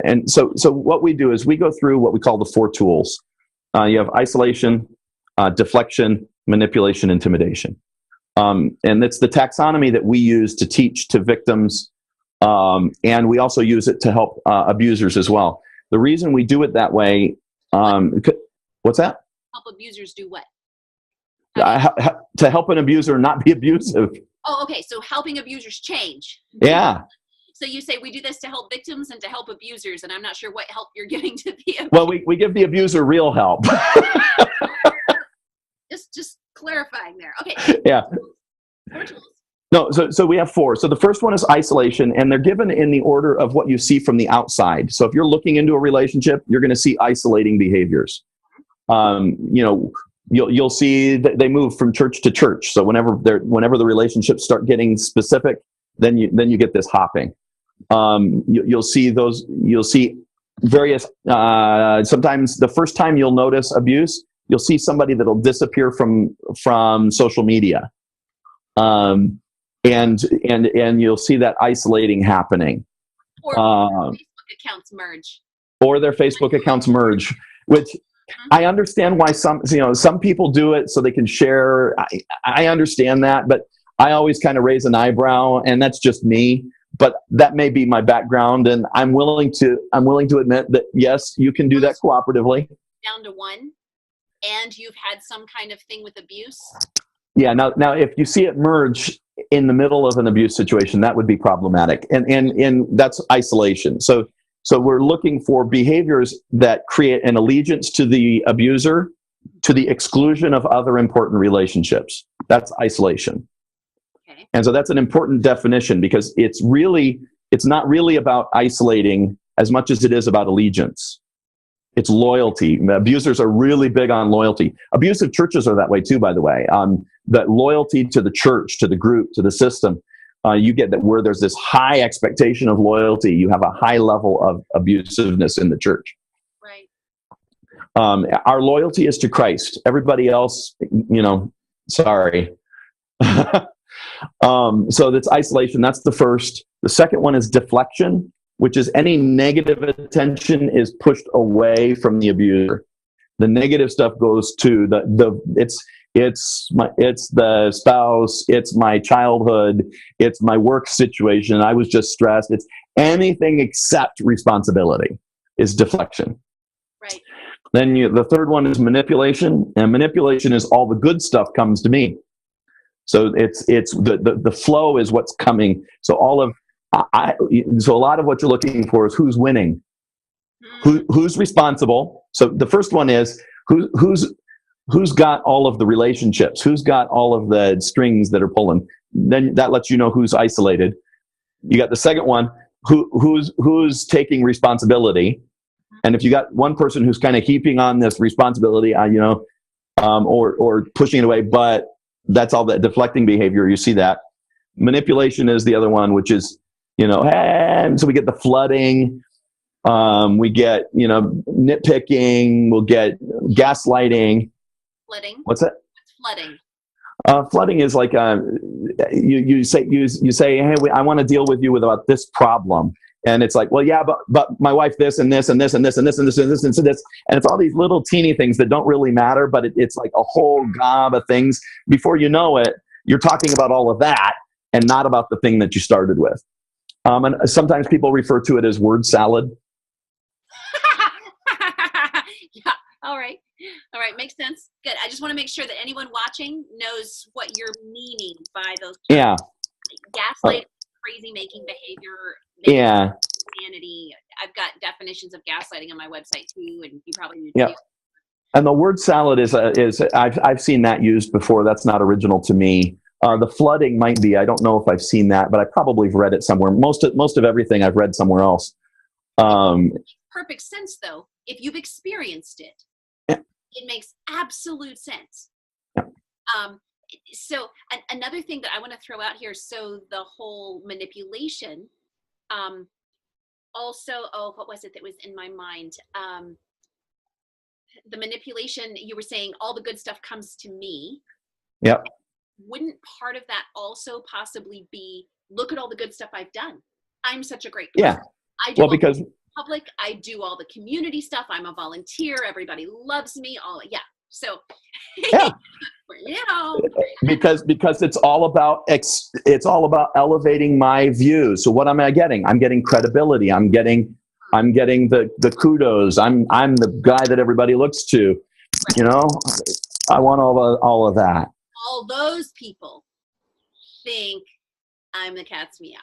And so what we do is we go through what we call the 4 tools. You have isolation, deflection, manipulation, intimidation. And it's the taxonomy that we use to teach to victims. And we also use it to help abusers as well. The reason we do it that way, what's that? Help abusers do what? To help an abuser not be abusive. Oh, okay. So helping abusers change. Yeah. So you say we do this to help victims and to help abusers, and I'm not sure what help you're giving to the abuser. Well, we give the abuser real help. just clarifying there. Okay. Yeah. No, so we have 4. So the first one is isolation, and they're given in the order of what you see from the outside. So if you're looking into a relationship, you're going to see isolating behaviors. You'll see that they move from church to church. So whenever the relationships start getting specific, then you get this hopping. You'll see various. Sometimes the first time you'll notice abuse, you'll see somebody that'll disappear from social media, and you'll see that isolating happening. Or Facebook accounts merge. Or their Facebook accounts merge, which. I understand why some people do it so they can share. I understand that, but I always kind of raise an eyebrow, and that's just me. But that may be my background, and I'm willing to admit that yes, you can do that cooperatively. Down to 1, and you've had some kind of thing with abuse. Yeah. Now, if you see it merge in the middle of an abuse situation, that would be problematic, and that's isolation. So we're looking for behaviors that create an allegiance to the abuser to the exclusion of other important relationships. That's isolation. Okay. And so that's an important definition because it's not really about isolating as much as it is about allegiance. It's loyalty. Abusers are really big on loyalty. Abusive churches are that way too, by the way. That loyalty to the church, to the group, to the system. You get that where there's this high expectation of loyalty, you have a high level of abusiveness in the church. Right. Our loyalty is to Christ. Everybody else, sorry. So that's isolation. That's the first. The second one is deflection, which is any negative attention is pushed away from the abuser. The negative stuff goes to it's the spouse, it's my childhood, it's my work situation, I was just stressed. It's anything except responsibility is deflection. Right. Then the third one is manipulation, and manipulation is all the good stuff comes to me. So it's the flow is what's coming. So so a lot of what you're looking for is who's winning, who's responsible. So the first one is who's got all of the relationships, who's got all of the strings that are pulling. Then that lets you know who's isolated. You got the second one, who's taking responsibility. And if you got one person who's kind of heaping on this responsibility, or pushing it away, but that's all that deflecting behavior, you see that. Manipulation is the other one, which is, and so we get the flooding, we get, nitpicking, we'll get gaslighting. Flooding. What's that? What's flooding? Flooding is like you say, hey, I want to deal with you about this problem, and it's like, well, yeah, but my wife this and this and this and this and this and this and this and this, and it's all these little teeny things that don't really matter, but it's like a whole gob of things. Before you know it, you're talking about all of that and not about the thing that you started with. And sometimes people refer to it as word salad. Yeah. All right. Makes sense. Good. I just want to make sure that anyone watching knows what you're meaning by those terms. Yeah. Gaslighting, crazy making behavior. Yeah. Insanity. I've got definitions of gaslighting on my website too, and you probably need to. Yeah. And the word salad is I've seen that used before. That's not original to me. The flooding might be. I don't know if I've seen that, but I probably have read it somewhere. Most of everything I've read somewhere else. Perfect sense, though. If you've experienced it, yeah. It makes absolute sense. Yeah. So another thing that I want to throw out here. So the whole manipulation. Also, what was it that was in my mind? The manipulation. You were saying all the good stuff comes to me. Yep. Wouldn't part of that also possibly be, look at all the good stuff I've done? I'm such a great person. Yeah. Well, because public. I do all the community stuff. I'm a volunteer. Everybody loves me. Yeah. So, Yeah. you know, because it's all about elevating my views. So what am I getting? I'm getting credibility. I'm getting the kudos. I'm the guy that everybody looks to. You know, I want all of that. All those people think I'm the cat's meow.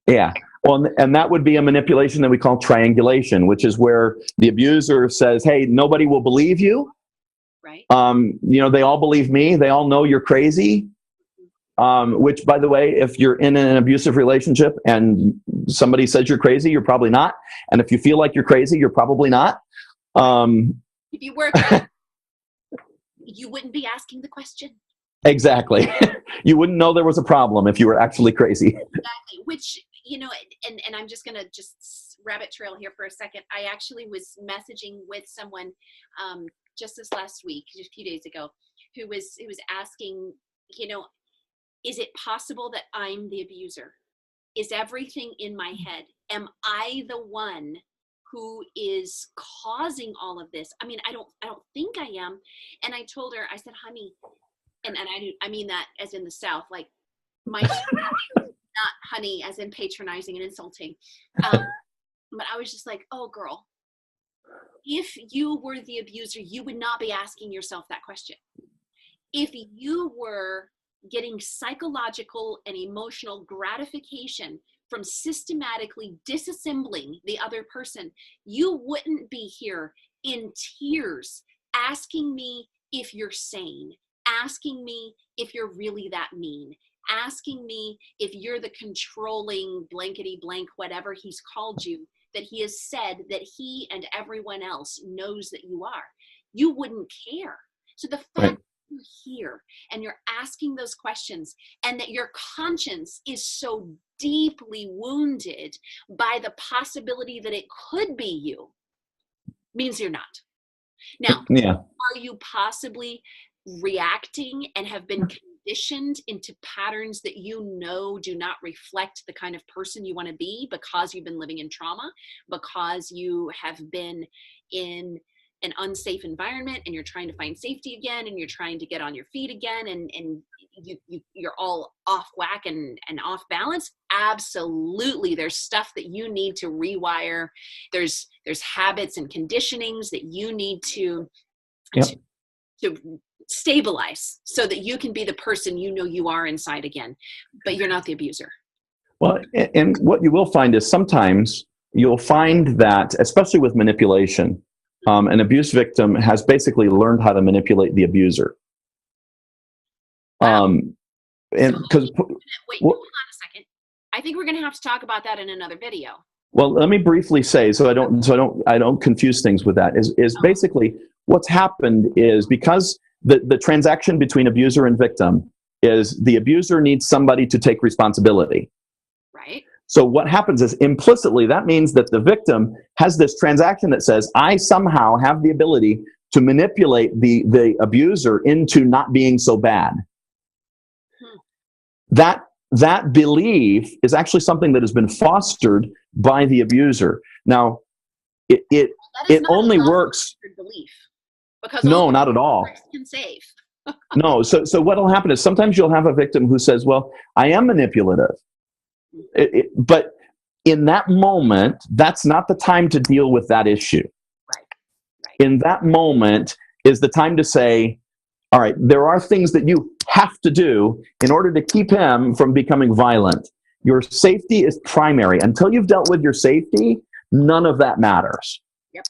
Yeah. Well, and that would be a manipulation that we call triangulation, which is where the abuser says, "Hey, nobody will believe you." Right. You know, they all believe me. They all know you're crazy. Which, by the way, if you're in an abusive relationship and somebody says you're crazy, you're probably not. And if you feel like you're crazy, you're probably not. If you were crazy, you wouldn't be asking the question. Exactly. You wouldn't know there was a problem if you were actually crazy. Exactly. Which, you know, and I'm just going to just rabbit trail here for a second. I actually was messaging with someone just this last week, just a few days ago, who was asking, you know, is it possible that I'm the abuser? Is everything in my head? Am I the one who is causing all of this? I mean, I don't think I am. And I told her, I said, honey, and I mean that as in the South, like my not honey as in patronizing and insulting. But I was just like, oh girl, if you were the abuser, you would not be asking yourself that question. If you were getting psychological and emotional gratification from systematically disassembling the other person, you wouldn't be here in tears asking me if you're sane, asking me if you're really that mean, asking me if you're the controlling blankety blank, whatever he's called you, that he has said that he and everyone else knows that you are. You wouldn't care. So the fact you're here and you're asking those questions and that your conscience is so deeply wounded by the possibility that it could be you means you're not. Now, are you possibly reacting and have been conditioned into patterns that you know do not reflect the kind of person you want to be because you've been living in trauma, because you have been in an unsafe environment and you're trying to find safety again and you're trying to get on your feet again and you're all off whack and off balance? Absolutely. There's stuff that you need to rewire. There's habits and conditionings that you need to stabilize so that you can be the person you know you are inside again, but you're not the abuser. Well, and what you will find is sometimes you'll find that, especially with manipulation, an abuse victim has basically learned how to manipulate the abuser. Wow. And because wait, hold on a second. I think we're going to have to talk about that in another video. Well, let me briefly say, so I don't confuse things with that. Is basically what's happened is because the transaction between abuser and victim is the abuser needs somebody to take responsibility. Right. So what happens is implicitly that means that the victim has this transaction that says, I somehow have the ability to manipulate the abuser into not being so bad. That belief is actually something that has been fostered by the abuser. Now, it only works. Belief, because no, not at all. Can save. No. So what will happen is sometimes you'll have a victim who says, well, I am manipulative. But in that moment, that's not the time to deal with that issue. Right. In that moment is the time to say, all right, there are things that you have to do in order to keep him from becoming violent. Your safety is primary. Until you've dealt with your safety, none of that matters. Yep.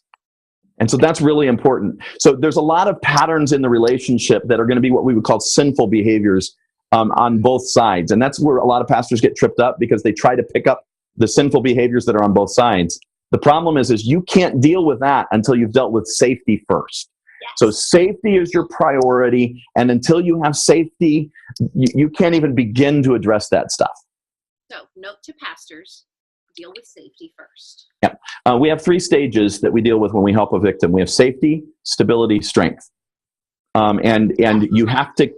And so that's really important. So there's a lot of patterns in the relationship that are going to be what we would call sinful behaviors on both sides. And that's where a lot of pastors get tripped up because they try to pick up the sinful behaviors that are on both sides. The problem is you can't deal with that until you've dealt with safety first. Yes. So safety is your priority. And until you have safety, you can't even begin to address that stuff. So note to pastors, deal with safety first. Yeah. We have 3 stages that we deal with when we help a victim. We have safety, stability, strength. And you have to...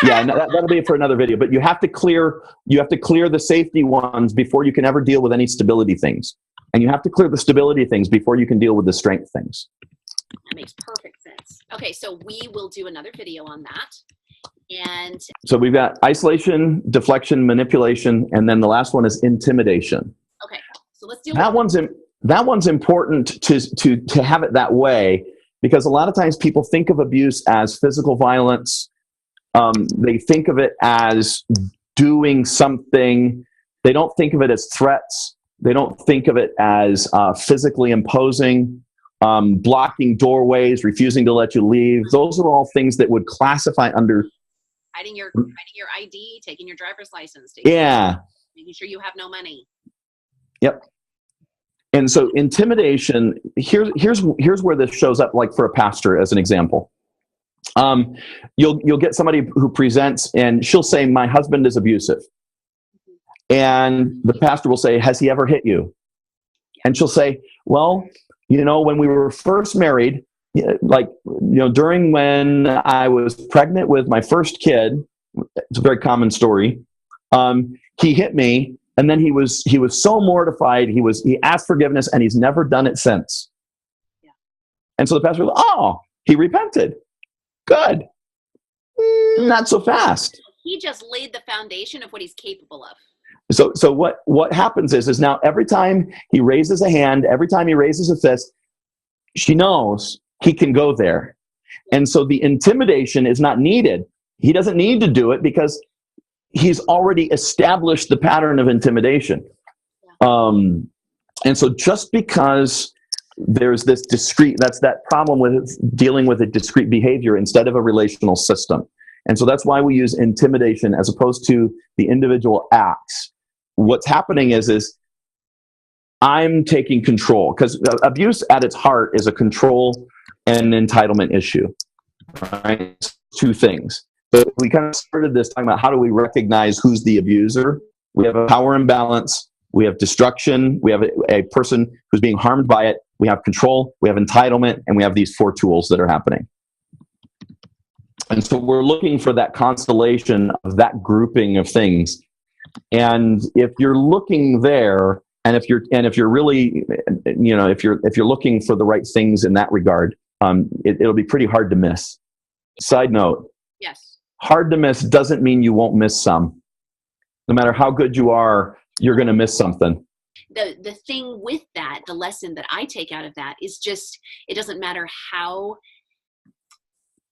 Yeah, no, that'll be for another video. But you have to clear the safety ones before you can ever deal with any stability things, and you have to clear the stability things before you can deal with the strength things. That makes perfect sense. Okay, so we will do another video on that. And so we've got isolation, deflection, manipulation, and then the last one is intimidation. Okay, so let's deal that with that one's important to have it that way, because a lot of times people think of abuse as physical violence. They think of it as doing something. They don't think of it as threats. They don't think of it as physically imposing, blocking doorways, refusing to let you leave. Those are all things that would classify under hiding your ID, taking your driver's license, making sure you have no money. Yep. And so intimidation, here's where this shows up, like for a pastor as an example. You'll get somebody who presents and she'll say, my husband is abusive. And the pastor will say, has he ever hit you? And she'll say, well, when we were first married, during when I was pregnant with my first kid, it's a very common story. He hit me, and then he was so mortified. He asked forgiveness, and he's never done it since. Yeah. And so the pastor was, oh, he repented. Good. Not so fast. He just laid the foundation of what he's capable of. So what happens is now every time he raises a hand, every time he raises a fist, she knows he can go there. And so the intimidation is not needed. He doesn't need to do it because he's already established the pattern of intimidation. And so just because there's this discrete, that's that problem with dealing with a discrete behavior instead of a relational system. And so that's why we use intimidation as opposed to the individual acts. What's happening is I'm taking control, because abuse at its heart is a control and entitlement issue, right? Two things. So we kind of started this talking about how do we recognize who's the abuser. We have a power imbalance. We have destruction. We have a person who's being harmed by it. We have control. We have entitlement. And we have these four tools that are happening. And so we're looking for that constellation of that grouping of things. And if you're looking there, and if you're really, if you're looking for the right things in that regard, it'll be pretty hard to miss. Side note. Yes. Hard to miss doesn't mean you won't miss some. No matter how good you are, you're going to miss something. The thing with that, the lesson that I take out of that is just, it doesn't matter how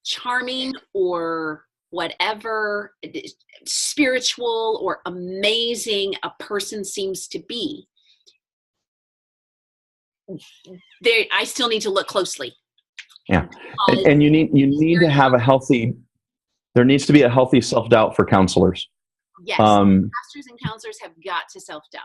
charming or whatever spiritual or amazing a person seems to be, I still need to look closely. Yeah. And you need to have there needs to be a healthy self-doubt for counselors. Yes. Pastors and counselors have got to self-doubt.